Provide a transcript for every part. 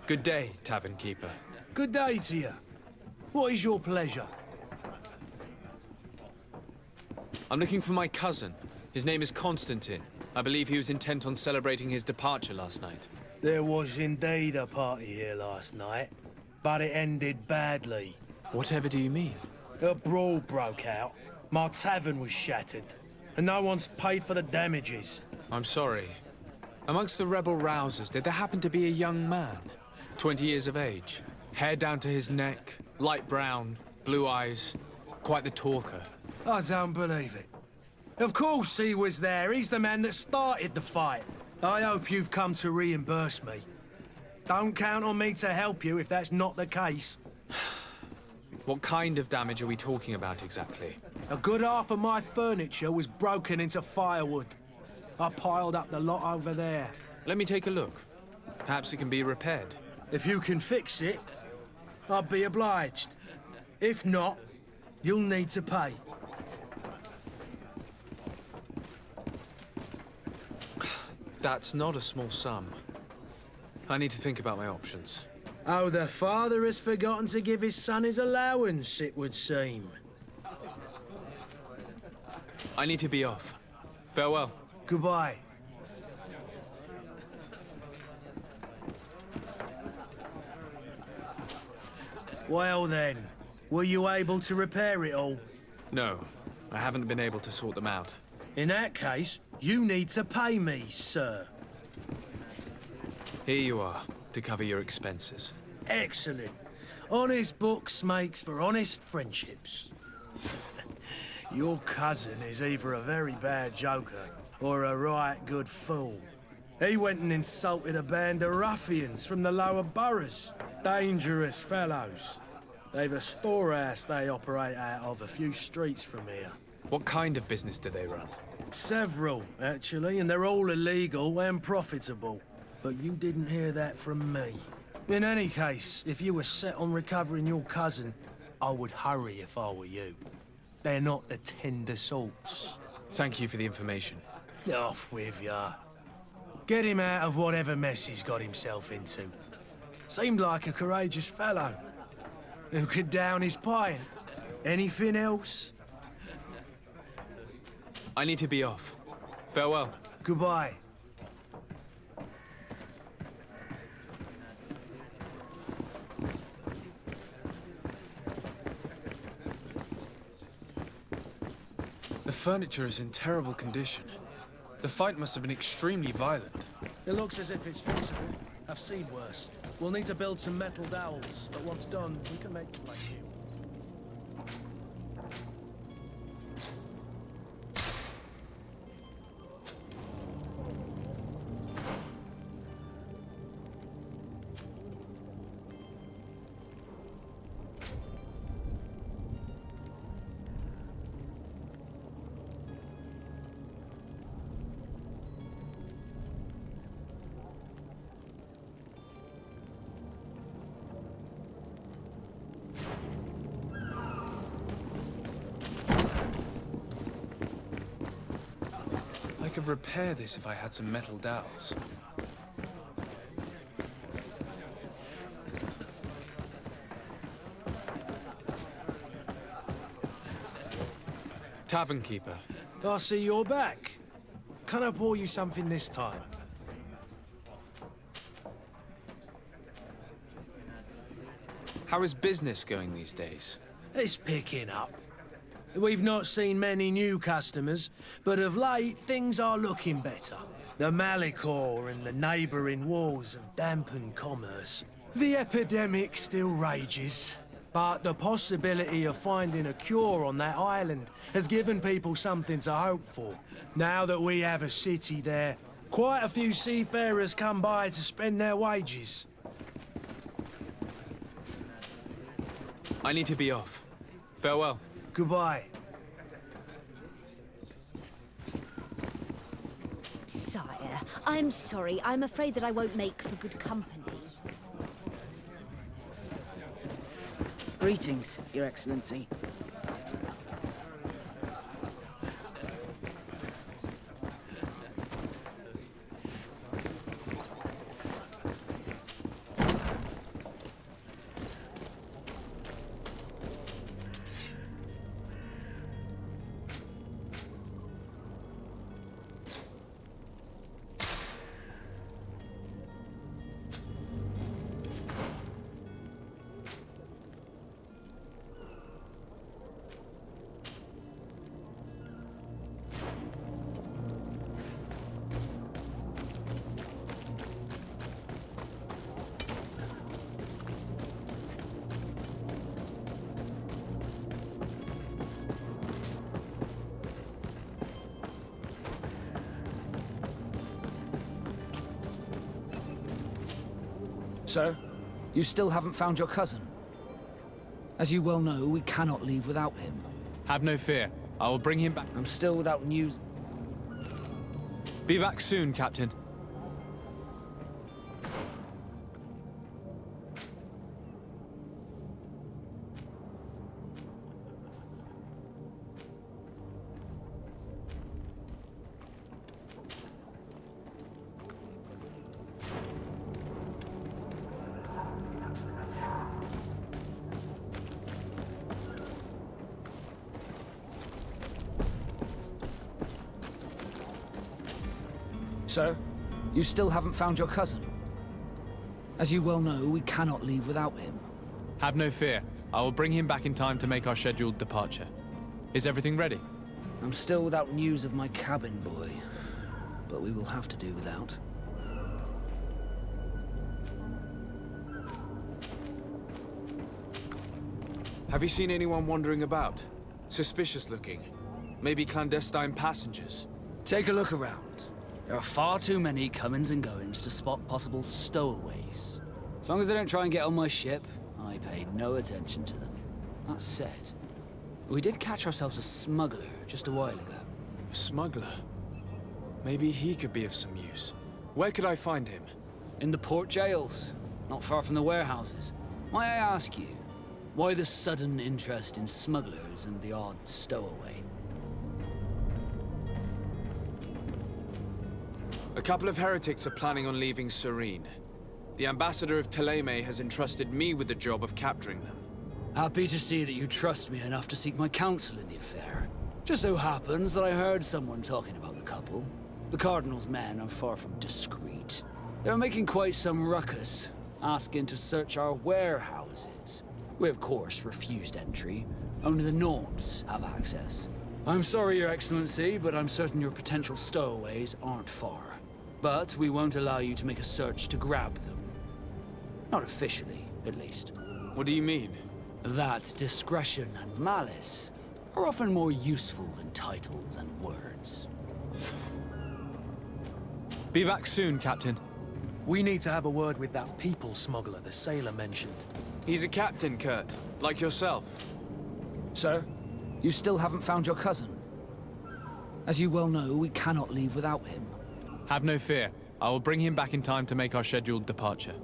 Good day, tavern keeper. Good day to you. What is your pleasure? I'm looking for my cousin. His name is Constantine. I believe he was intent on celebrating his departure last night. There was indeed a party here last night, but it ended badly. Whatever do you mean? A brawl broke out. My tavern was shattered, and no one's paid for the damages. I'm sorry. Amongst the rebel rousers, did there happen to be a young man? 20 years of age, hair down to his neck, light brown, blue eyes, quite the talker. I don't believe it. Of course he was there. He's the man that started the fight. I hope you've come to reimburse me. Don't count on me to help you if that's not the case. What kind of damage are we talking about exactly? A good half of my furniture was broken into firewood. I piled up the lot over there. Let me take a look. Perhaps it can be repaired. If you can fix it, I'd be obliged. If not, you'll need to pay. That's not a small sum. I need to think about my options. Oh, the father has forgotten to give his son his allowance, it would seem. I need to be off. Farewell. Goodbye. Well then, were you able to repair it all? No, I haven't been able to sort them out. In that case, you need to pay me, sir. Here you are, to cover your expenses. Excellent. Honest books makes for honest friendships. Your cousin is either a very bad joker or a right good fool. He went and insulted a band of ruffians from the lower boroughs. Dangerous fellows. They've a storehouse they operate out of a few streets from here. What kind of business do they run? Several, actually, and they're all illegal and profitable. But you didn't hear that from me. In any case, if you were set on recovering your cousin, I would hurry if I were you. They're not the tender sorts. Thank you for the information. Off with ya. Get him out of whatever mess he's got himself into. Seemed like a courageous fellow. Who could down his pint. Anything else? I need to be off. Farewell. Goodbye. The furniture is in terrible condition. The fight must have been extremely violent. It looks as if it's fixable. I've seen worse. We'll need to build some metal dowels, but once done, we can make the place new. I could repair this if I had some metal dowels. Tavern keeper. I see you're back. Can I pour you something this time? How is business going these days? It's picking up. We've not seen many new customers, but of late things are looking better. The Malicor and the neighbouring wars have dampened commerce. The epidemic still rages, but the possibility of finding a cure on that island has given people something to hope for. Now that we have a city there, quite a few seafarers come by to spend their wages. I need to be off. Farewell. Goodbye. Sire, I'm sorry. I'm afraid that I won't make for good company. Greetings, Your Excellency. Sir, you still haven't found your cousin. As you well know, we cannot leave without him. Have no fear. I will bring him back. I'm still without news. Be back soon, Captain. Sir, you still haven't found your cousin. As you well know, we cannot leave without him. Have no fear. I will bring him back in time to make our scheduled departure. Is everything ready? I'm still without news of my cabin boy, but we will have to do without. Have you seen anyone wandering about? Suspicious looking. Maybe clandestine passengers. Take a look around. There are far too many comings and goings to spot possible stowaways. As long as they don't try and get on my ship, I pay no attention to them. That said, we did catch ourselves a smuggler just a while ago. A smuggler? Maybe he could be of some use. Where could I find him? In the port jails, not far from the warehouses. May I ask you, why the sudden interest in smugglers and the odd stowaway? A couple of heretics are planning on leaving Serene. The ambassador of Teleme has entrusted me with the job of capturing them. Happy to see that you trust me enough to seek my counsel in the affair. Just so happens that I heard someone talking about the couple. The Cardinal's men are far from discreet. They're making quite some ruckus, asking to search our warehouses. We of course refused entry. Only the Nords have access. I'm sorry, Your Excellency, but I'm certain your potential stowaways aren't far. But we won't allow you to make a search to grab them. Not officially, at least. What do you mean? That discretion and malice are often more useful than titles and words. Be back soon, Captain. We need to have a word with that people smuggler the sailor mentioned. He's a captain, Kurt. Like yourself. Sir, you still haven't found your cousin. As you well know, we cannot leave without him. Have no fear. I will bring him back in time to make our scheduled departure.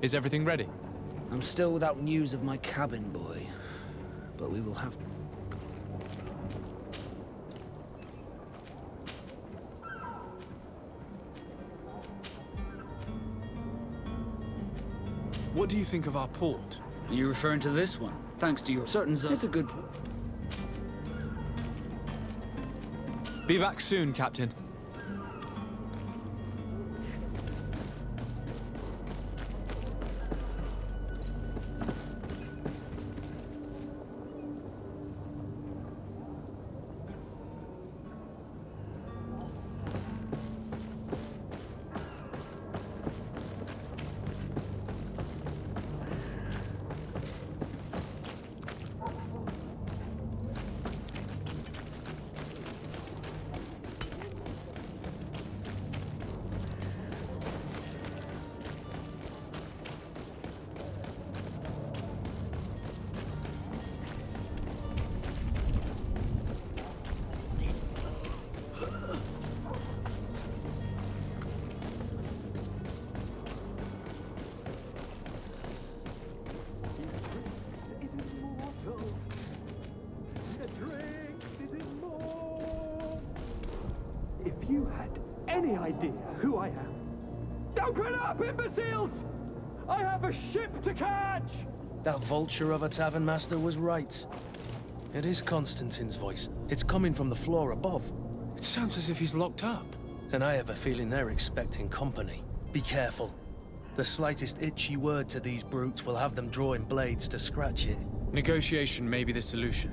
Is everything ready? I'm still without news of my cabin boy, but we will have... What do you think of our port? Are you referring to this one? Thanks to your certain... It's a good... Be back soon, Captain. If you had any idea who I am... Don't get up, imbeciles! I have a ship to catch! That vulture of a tavern master was right. It is Constantine's voice. It's coming from the floor above. It sounds as if he's locked up. And I have a feeling they're expecting company. Be careful. The slightest itchy word to these brutes will have them drawing blades to scratch it. Negotiation may be the solution.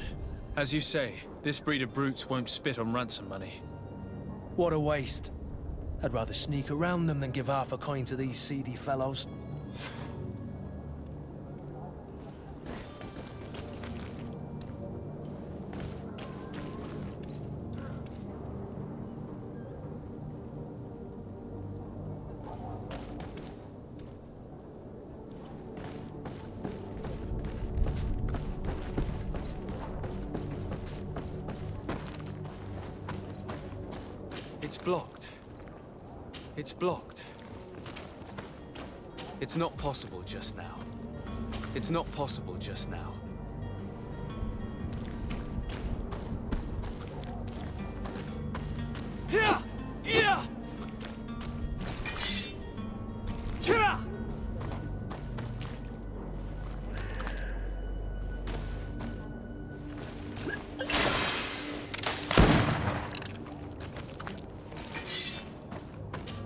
As you say, this breed of brutes won't spit on ransom money. What a waste. I'd rather sneak around them than give half a coin to these seedy fellows. blocked. It's blocked. It's not possible just now. It's not possible just now. Yeah! Yeah! Yeah!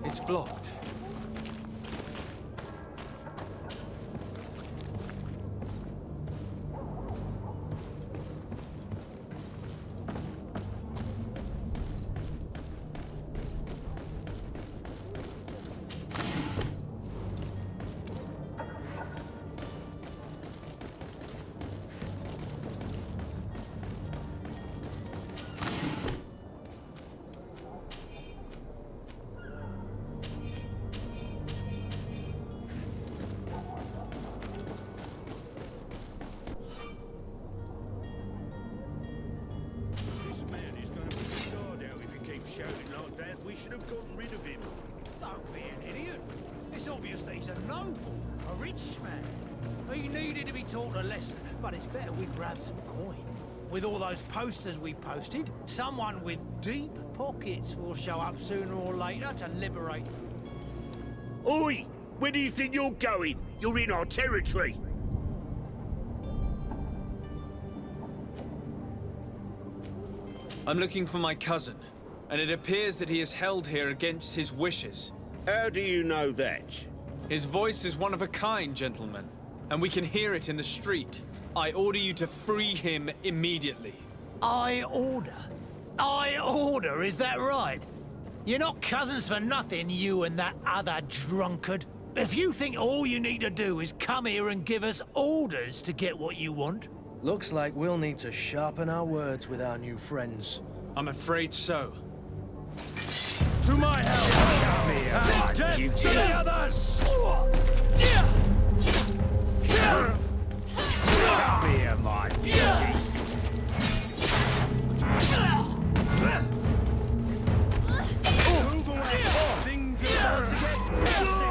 It's blocked. We should have gotten rid of him. Don't be an idiot. It's obvious that he's a noble, a rich man. He needed to be taught a lesson, but it's better we grab some coin. With all those posters we posted, someone with deep pockets will show up sooner or later to liberate. Oi! Where do you think you're going? You're in our territory. I'm looking for my cousin, and it appears that he is held here against his wishes. How do you know that? His voice is one of a kind, gentlemen, and we can hear it in the street. I order you to free him immediately. I order, is that right? You're not cousins for nothing, you and that other drunkard. If you think all you need to do is come here and give us orders to get what you want... Looks like we'll need to sharpen our words with our new friends. I'm afraid so. To my help! And death to the others! Come here, my beauties. Move away! Things are about to get messy!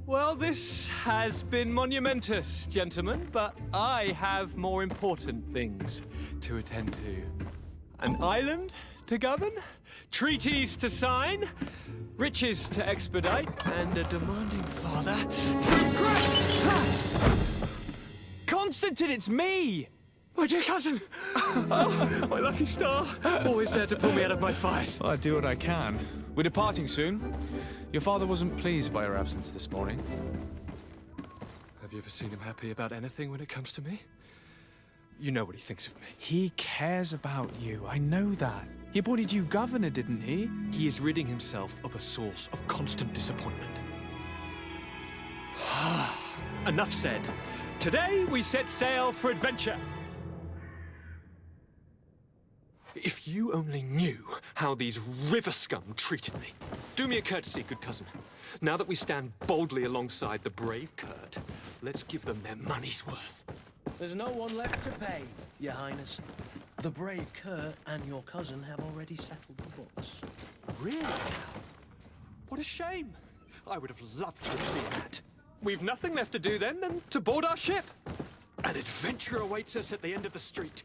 Well, this has been monumentous, gentlemen, but I have more important things to attend to. An island to govern, treaties to sign, riches to expedite, and a demanding father to impress. Constantine, it's me! My dear cousin! Oh, my lucky star. Always there to pull me out of my fight. Well, I do what I can. We're departing soon. Your father wasn't pleased by your absence this morning. Have you ever seen him happy about anything when it comes to me? You know what he thinks of me. He cares about you, I know that. He appointed you governor, didn't he? He is ridding himself of a source of constant disappointment. Enough said. Today we set sail for adventure. If you only knew how these river scum treated me. Do me a courtesy, good cousin. Now that we stand boldly alongside the brave Kurt, let's give them their money's worth. There's no one left to pay, Your Highness. The brave Kurt and your cousin have already settled the books. Really? What a shame. I would have loved to have seen that. We've nothing left to do then than to board our ship. An adventure awaits us at the end of the street.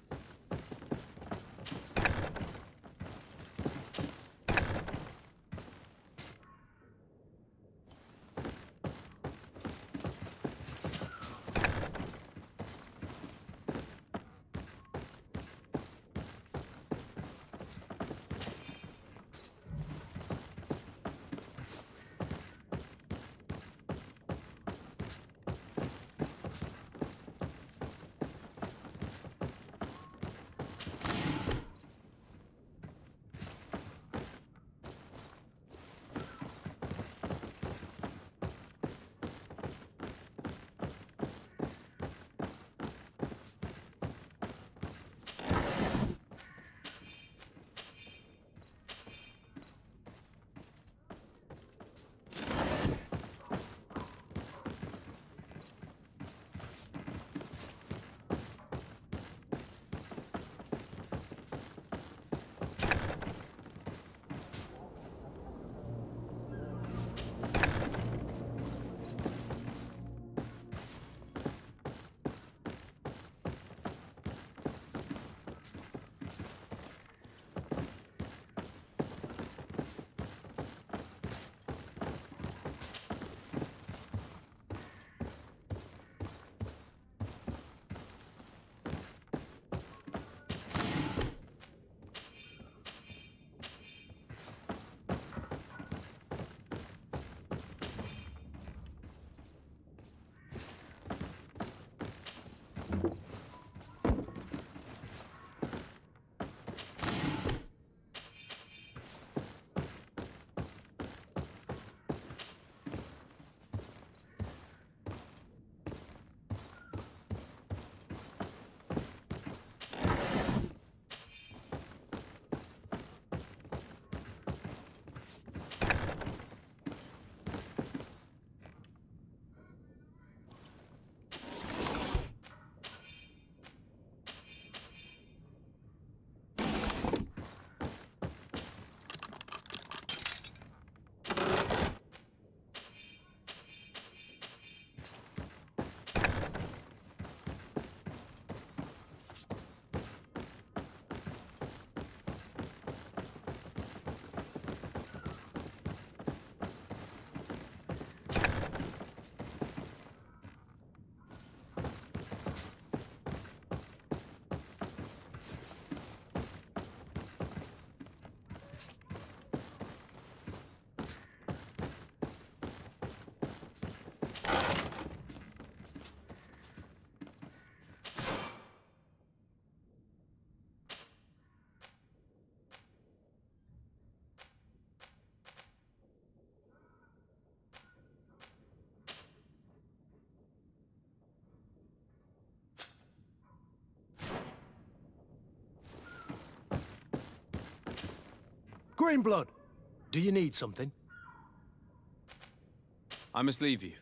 Greenblood, do you need something? I must leave you.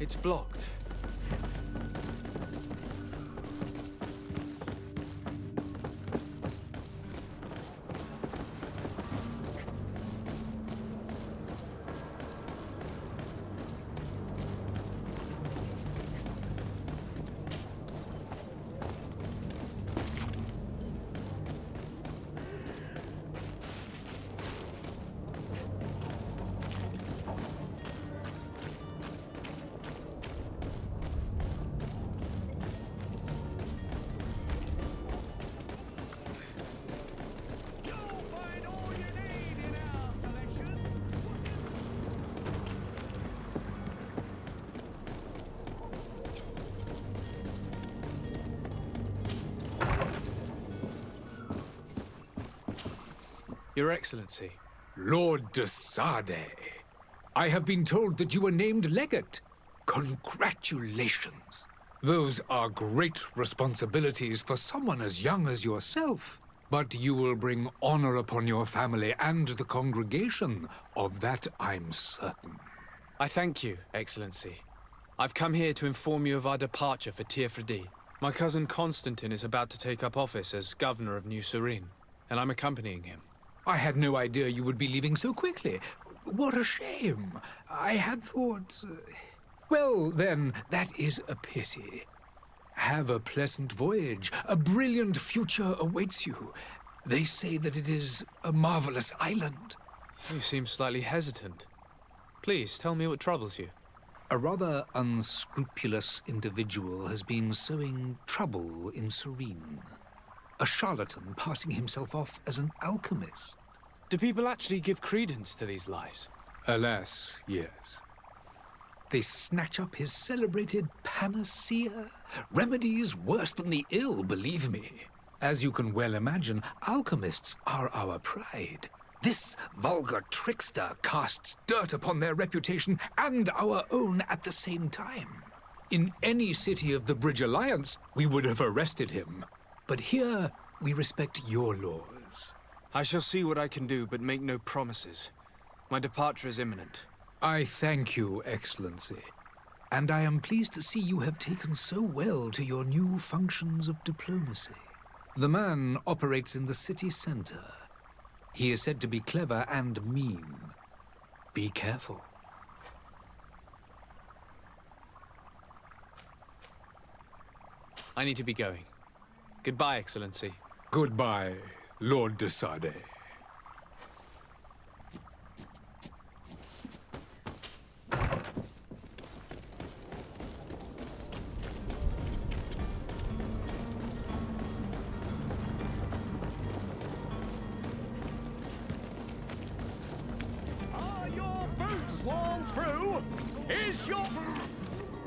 It's blocked. Your Excellency. Lord de Sade, I have been told that you were named legate. Congratulations. Those are great responsibilities for someone as young as yourself. But you will bring honor upon your family and the congregation. Of that, I'm certain. I thank you, Excellency. I've come here to inform you of our departure for Prежде. My cousin Constantine is about to take up office as governor of New Serene, and I'm accompanying him. I had no idea you would be leaving so quickly. What a shame. I had thought... Well, then, that is a pity. Have a pleasant voyage. A brilliant future awaits you. They say that it is a marvelous island. You seem slightly hesitant. Please, tell me what troubles you. A rather unscrupulous individual has been sowing trouble in Serene. A charlatan passing himself off as an alchemist. Do people actually give credence to these lies? Alas, yes. They snatch up his celebrated panacea. Remedies worse than the ill, believe me. As you can well imagine, alchemists are our pride. This vulgar trickster casts dirt upon their reputation and our own at the same time. In any city of the Bridge Alliance, we would have arrested him. But here, we respect your laws. I shall see what I can do, but make no promises. My departure is imminent. I thank you, Excellency. And I am pleased to see you have taken so well to your new functions of diplomacy. The man operates in the city center. He is said to be clever and mean. Be careful. I need to be going. Goodbye, Excellency. Goodbye, Lord de Sade. Are your boots worn through? Is your...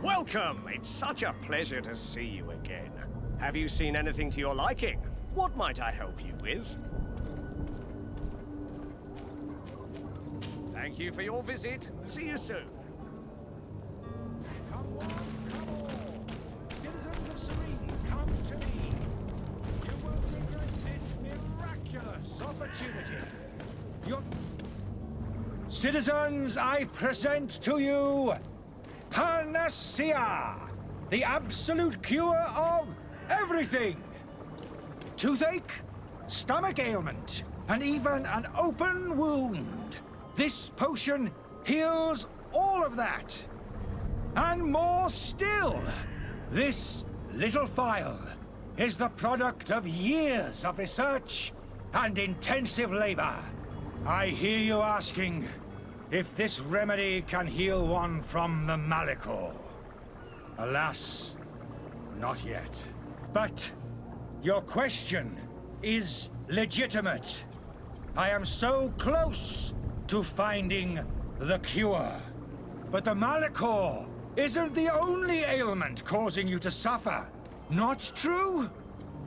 Welcome! It's such a pleasure to see you again. Have you seen anything to your liking? What might I help you with? Thank you for your visit. See you soon. Come on, come on. Citizens of Serene, come to me. You will regret this miraculous opportunity. Citizens, I present to you Panacea, the absolute cure of everything. Toothache, stomach ailment, and even an open wound. This potion heals all of that. And more still. This little phial is the product of years of research and intensive labor. I hear you asking if this remedy can heal one from the Malichor. Alas, not yet. But your question is legitimate. I am so close to finding the cure. But the Malichor isn't the only ailment causing you to suffer. Not true?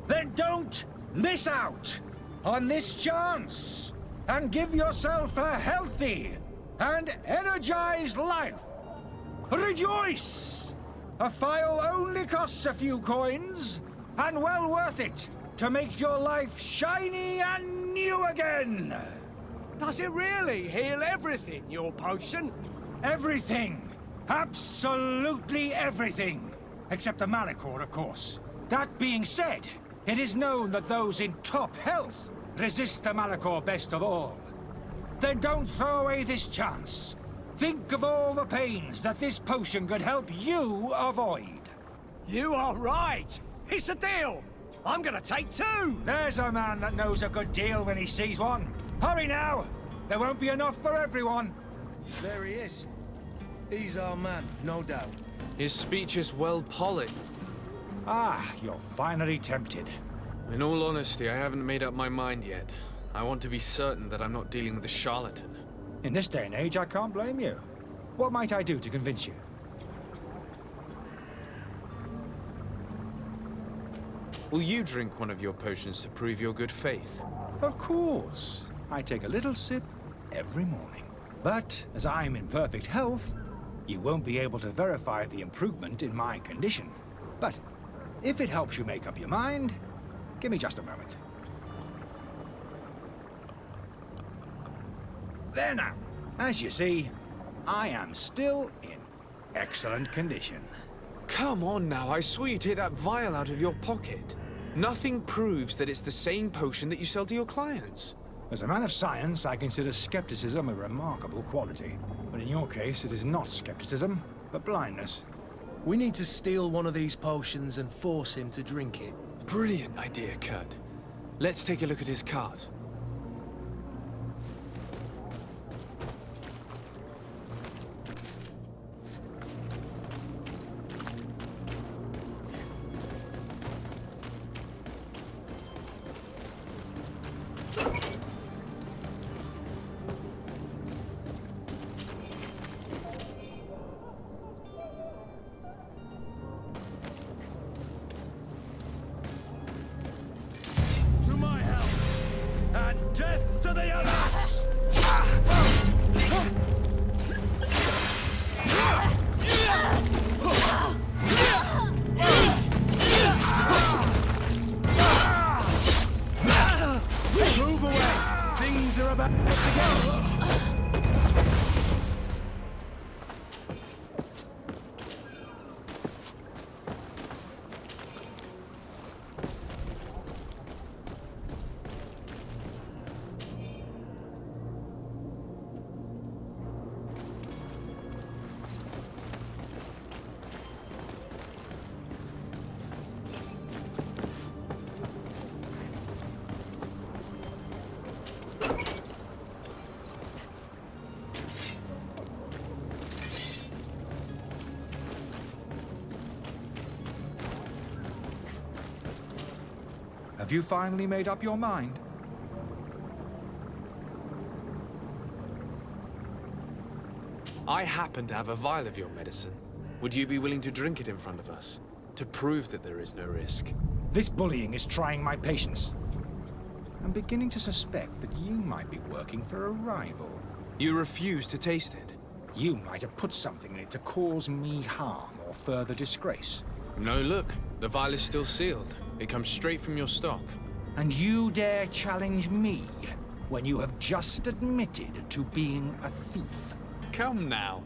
Then don't miss out on this chance and give yourself a healthy and energized life. Rejoice! A phial only costs a few coins, and well worth it to make your life shiny and new again. Does it really heal everything, your potion? Everything. Absolutely everything! Except the Malachor, of course. That being said, it is known that those in top health resist the Malachor best of all. Then don't throw away this chance. Think of all the pains that this potion could help you avoid. You are right! It's a deal! I'm gonna take 2! There's a man that knows a good deal when he sees one. Hurry now! There won't be enough for everyone. There he is. He's our man, no doubt. His speech is well polished. Ah, you're finally tempted. In all honesty, I haven't made up my mind yet. I want to be certain that I'm not dealing with a charlatan. In this day and age, I can't blame you. What might I do to convince you? Will you drink one of your potions to prove your good faith? Of course. I take a little sip every morning. But as I'm in perfect health, you won't be able to verify the improvement in my condition. But if it helps you make up your mind, give me just a moment. There now. As you see, I am still in excellent condition. Come on now, I saw you take that vial out of your pocket. Nothing proves that it's the same potion that you sell to your clients. As a man of science, I consider skepticism a remarkable quality. But in your case, it is not skepticism, but blindness. We need to steal one of these potions and force him to drink it. Brilliant idea, Kurt. Let's take a look at his cart. To my help, and death to the others! Move away! Things are about to go! Have you finally made up your mind? I happen to have a vial of your medicine. Would you be willing to drink it in front of us? To prove that there is no risk? This bullying is trying my patience. I'm beginning to suspect that you might be working for a rival. You refuse to taste it? You might have put something in it to cause me harm or further disgrace. No, look. The vial is still sealed. It comes straight from your stock. And you dare challenge me when you have just admitted to being a thief? Come now.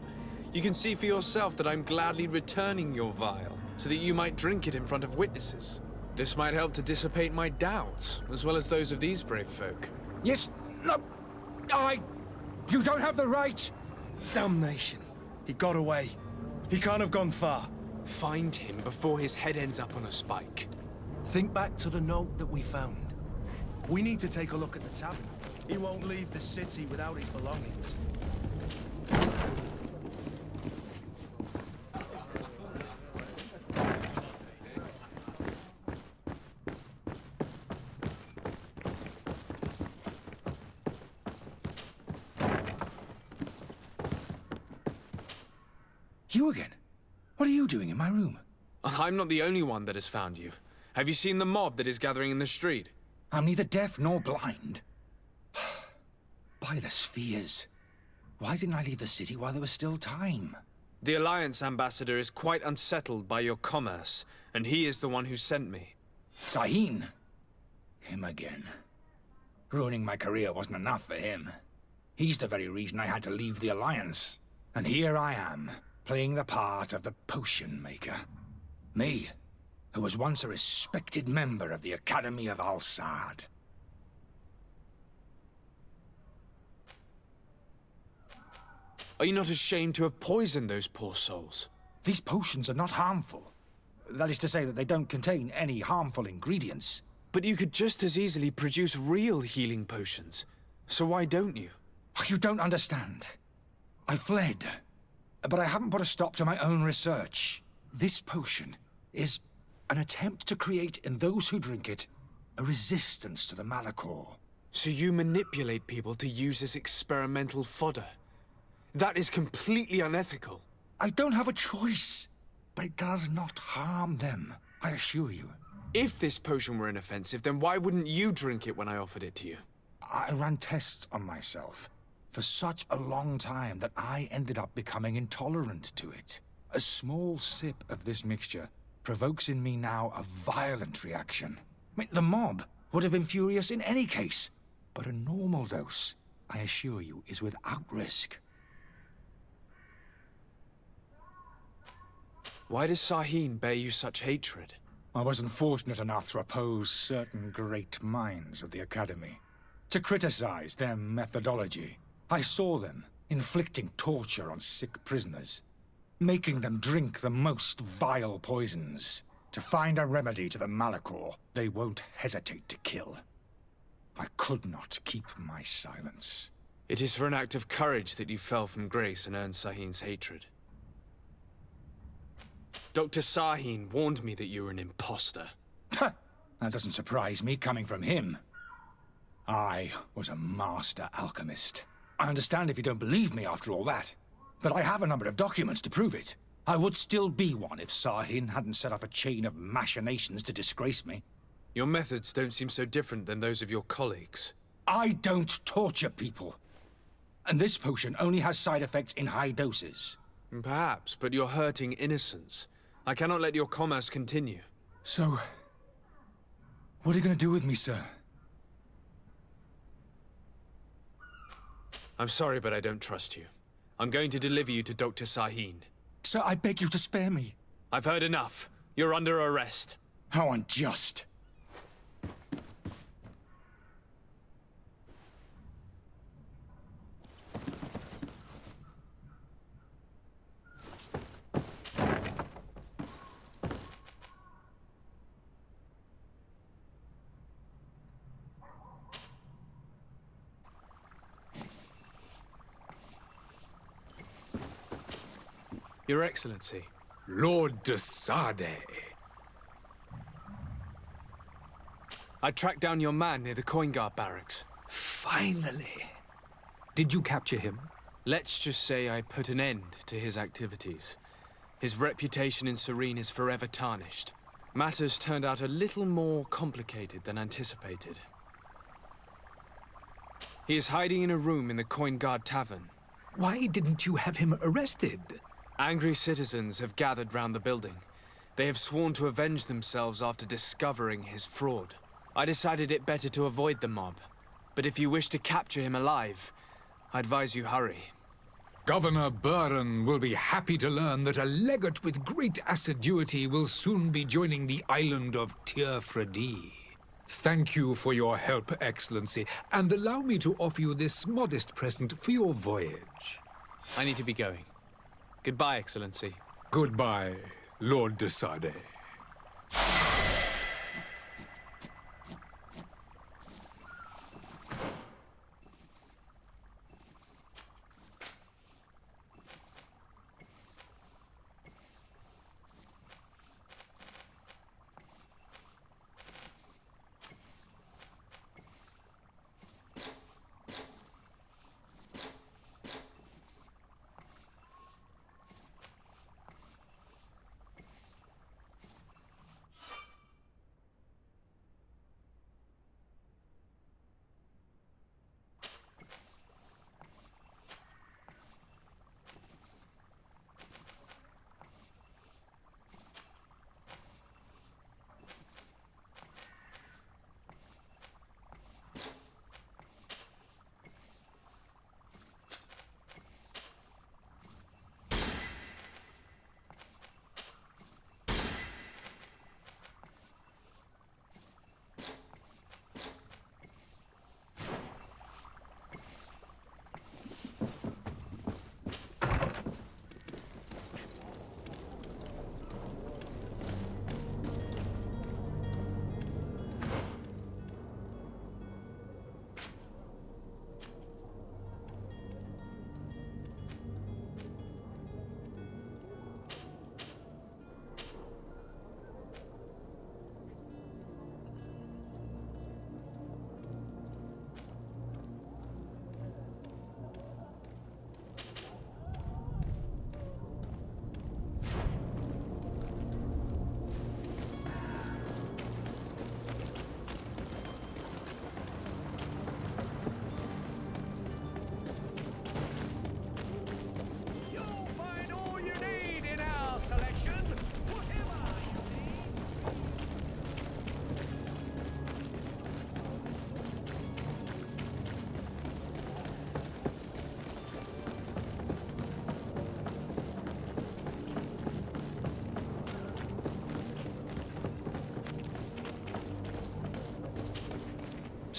You can see for yourself that I'm gladly returning your vial, so that you might drink it in front of witnesses. This might help to dissipate my doubts, as well as those of these brave folk. Yes, no, you don't have the right! Damnation. He got away. He can't have gone far. Find him before his head ends up on a spike. Think back to the note that we found. We need to take a look at the tavern. He won't leave the city without his belongings. You again? What are you doing in my room? I'm not the only one that has found you. Have you seen the mob that is gathering in the street? I'm neither deaf nor blind. By the spheres. Why didn't I leave the city while there was still time? The Alliance ambassador is quite unsettled by your commerce, and he is the one who sent me. Sahin. Him again. Ruining my career wasn't enough for him. He's the very reason I had to leave the Alliance. And here I am, playing the part of the potion maker. Me, who was once a respected member of the Academy of Al-Sad. Are you not ashamed to have poisoned those poor souls? These potions are not harmful. That is to say that they don't contain any harmful ingredients. But you could just as easily produce real healing potions. So why don't you? You don't understand. I fled, but I haven't put a stop to my own research. This potion is an attempt to create in those who drink it a resistance to the Malachor. So you manipulate people to use as experimental fodder? That is completely unethical. I don't have a choice, but it does not harm them, I assure you. If this potion were inoffensive, then why wouldn't you drink it when I offered it to you? I ran tests on myself for such a long time that I ended up becoming intolerant to it. A small sip of this mixture provokes in me now a violent reaction. I mean, the mob would have been furious in any case, but a normal dose, I assure you, is without risk. Why does Sahin bear you such hatred? I wasn't fortunate enough to oppose certain great minds of the Academy, to criticize their methodology. I saw them inflicting torture on sick prisoners, making them drink the most vile poisons. To find a remedy to the Malachor, they won't hesitate to kill. I could not keep my silence. It is for an act of courage that you fell from grace and earned Sahin's hatred. Dr. Sahin warned me that you were an imposter. That doesn't surprise me, coming from him. I was a master alchemist. I understand if you don't believe me after all that, but I have a number of documents to prove it. I would still be one if Sahin hadn't set off a chain of machinations to disgrace me. Your methods don't seem so different than those of your colleagues. I don't torture people. And this potion only has side effects in high doses. Perhaps, but you're hurting innocents. I cannot let your commerce continue. So, what are you going to do with me, sir? I'm sorry, but I don't trust you. I'm going to deliver you to Dr. Sahin. Sir, I beg you to spare me. I've heard enough. You're under arrest. How unjust. Your Excellency. Lord de Sade. I tracked down your man near the Coin Guard barracks. Finally. Did you capture him? Let's just say I put an end to his activities. His reputation in Serene is forever tarnished. Matters turned out a little more complicated than anticipated. He is hiding in a room in the Coin Guard Tavern. Why didn't you have him arrested? Angry citizens have gathered round the building. They have sworn to avenge themselves after discovering his fraud. I decided it better to avoid the mob. But if you wish to capture him alive, I advise you hurry. Governor Buren will be happy to learn that a legate with great assiduity will soon be joining the island of Fredi. Thank you for your help, Excellency, and allow me to offer you this modest present for your voyage. I need to be going. Goodbye, Excellency. Goodbye, Lord de Sade.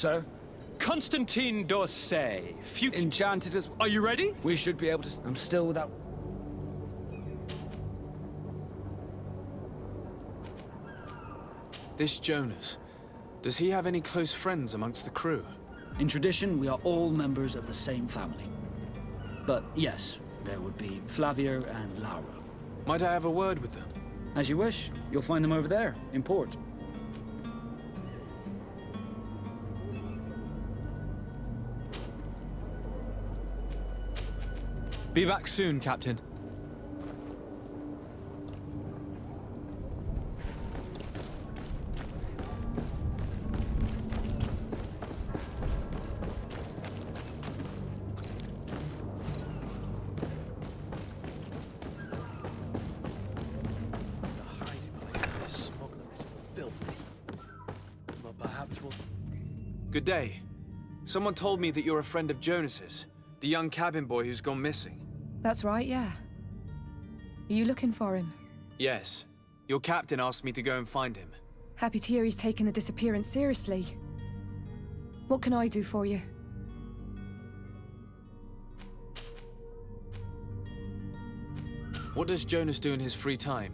Sir? Constantine d'Orsay, future... Enchanted as... Are you ready? We should be able to... I'm still without... This Jonas, does he have any close friends amongst the crew? In tradition, we are all members of the same family. But yes, there would be Flavia and Laura. Might I have a word with them? As you wish. You'll find them over there, in port. Be back soon, Captain. Good day. Someone told me that you're a friend of Jonas's, the young cabin boy who's gone missing. That's right, yeah. Are you looking for him? Yes. Your captain asked me to go and find him. Happy to hear he's taken the disappearance seriously. What can I do for you? What does Jonas do in his free time,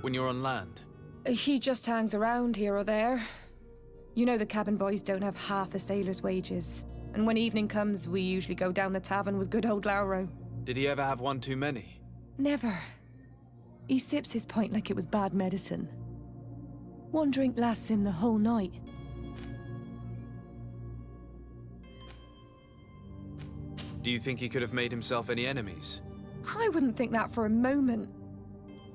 when you're on land? He just hangs around here or there. You know the cabin boys don't have half a sailor's wages. And when evening comes, we usually go down the tavern with good old Lauro. Did he ever have one too many? Never. He sips his pint like it was bad medicine. One drink lasts him the whole night. Do you think he could have made himself any enemies? I wouldn't think that for a moment.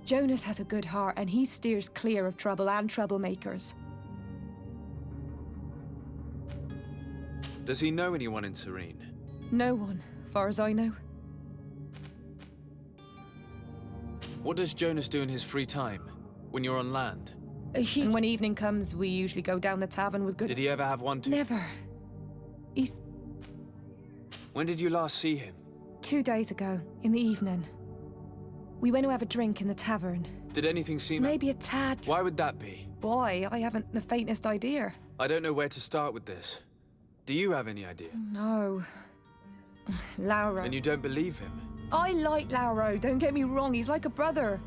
Jonas has a good heart and he steers clear of trouble and troublemakers. Does he know anyone in Serene? No one, far as I know. What does Jonas do in his free time, when you're on land? And when evening comes, we usually go down the tavern with good... Did he ever have one too? Never. He's... When did you last see him? 2 days ago, in the evening. We went to have a drink in the tavern. Did anything seem... Maybe a tad... Why would that be? Boy, I haven't the faintest idea. I don't know where to start with this. Do you have any idea? No. Lauro. And you don't believe him? I like Lauro, don't get me wrong, he's like a brother.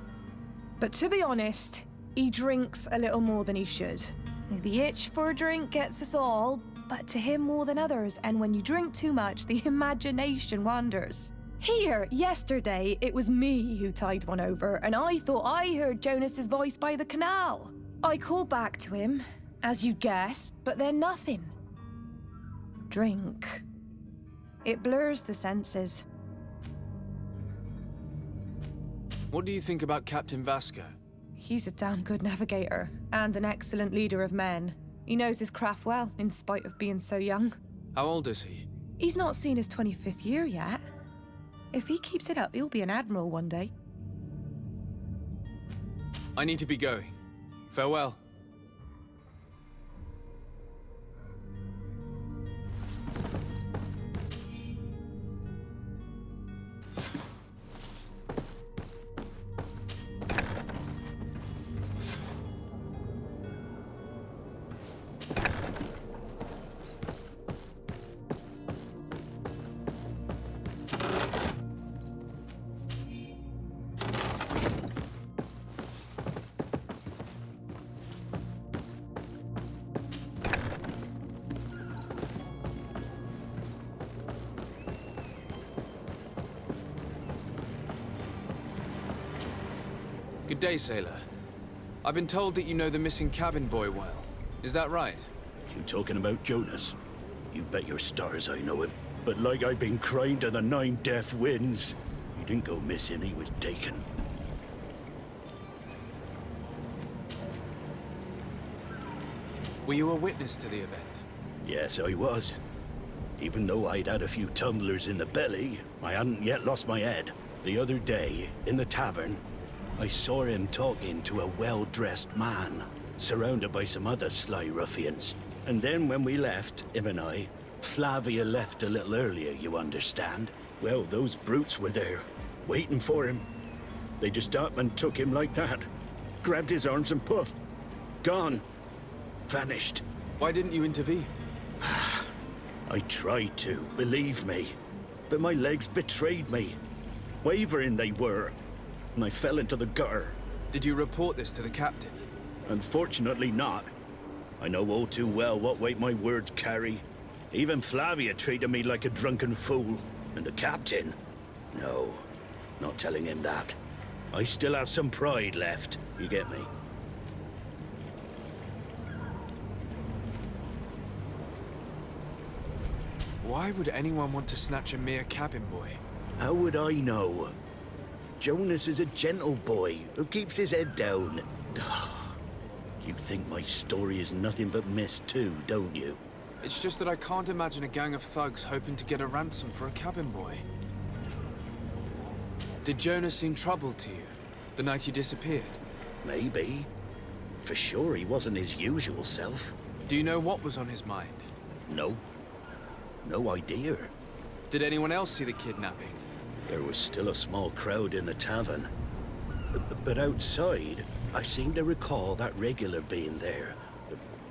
But to be honest, he drinks a little more than he should. The itch for a drink gets us all, but to him more than others, and when you drink too much, the imagination wanders. Here, yesterday, it was me who tied one over, and I thought I heard Jonas's voice by the canal. I called back to him, as you'd guess, but then nothing. Drink. It blurs the senses. What do you think about Captain Vasco? He's a damn good navigator, and an excellent leader of men. He knows his craft well, in spite of being so young. How old is he? He's not seen his 25th year yet. If he keeps it up, he'll be an admiral one day. I need to be going. Farewell. Good day, sailor. I've been told that you know the missing cabin boy well. Is that right? You talking about Jonas? You bet your stars I know him. But like I've been crying to the 9 deaf winds, he didn't go missing, he was taken. Were you a witness to the event? Yes, I was. Even though I'd had a few tumblers in the belly, I hadn't yet lost my head. The other day, in the tavern, I saw him talking to a well-dressed man, surrounded by some other sly ruffians. And then when we left, him and I, Flavia left a little earlier, you understand. Well, those brutes were there, waiting for him. They just up and took him like that. Grabbed his arms and poof, gone. Vanished. Why didn't you intervene? I tried to, believe me. But my legs betrayed me. Wavering they were. And I fell into the gutter. Did you report this to the captain? Unfortunately not. I know all too well what weight my words carry. Even Flavia treated me like a drunken fool. And the captain? No, not telling him that. I still have some pride left, you get me? Why would anyone want to snatch a mere cabin boy? How would I know? Jonas is a gentle boy who keeps his head down. You think my story is nothing but mist too, don't you? It's just that I can't imagine a gang of thugs hoping to get a ransom for a cabin boy. Did Jonas seem troubled to you, the night he disappeared? Maybe. For sure he wasn't his usual self. Do you know what was on his mind? No. No idea. Did anyone else see the kidnapping? There was still a small crowd in the tavern. But outside, I seem to recall that regular being there.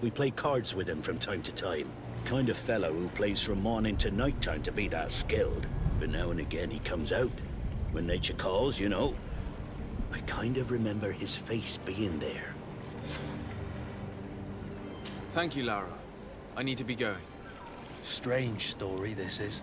We play cards with him from time to time. Kind of fellow who plays from morning to night time to be that skilled. But now and again he comes out. When nature calls, you know. I kind of remember his face being there. Thank you, Lara. I need to be going. Strange story, this is.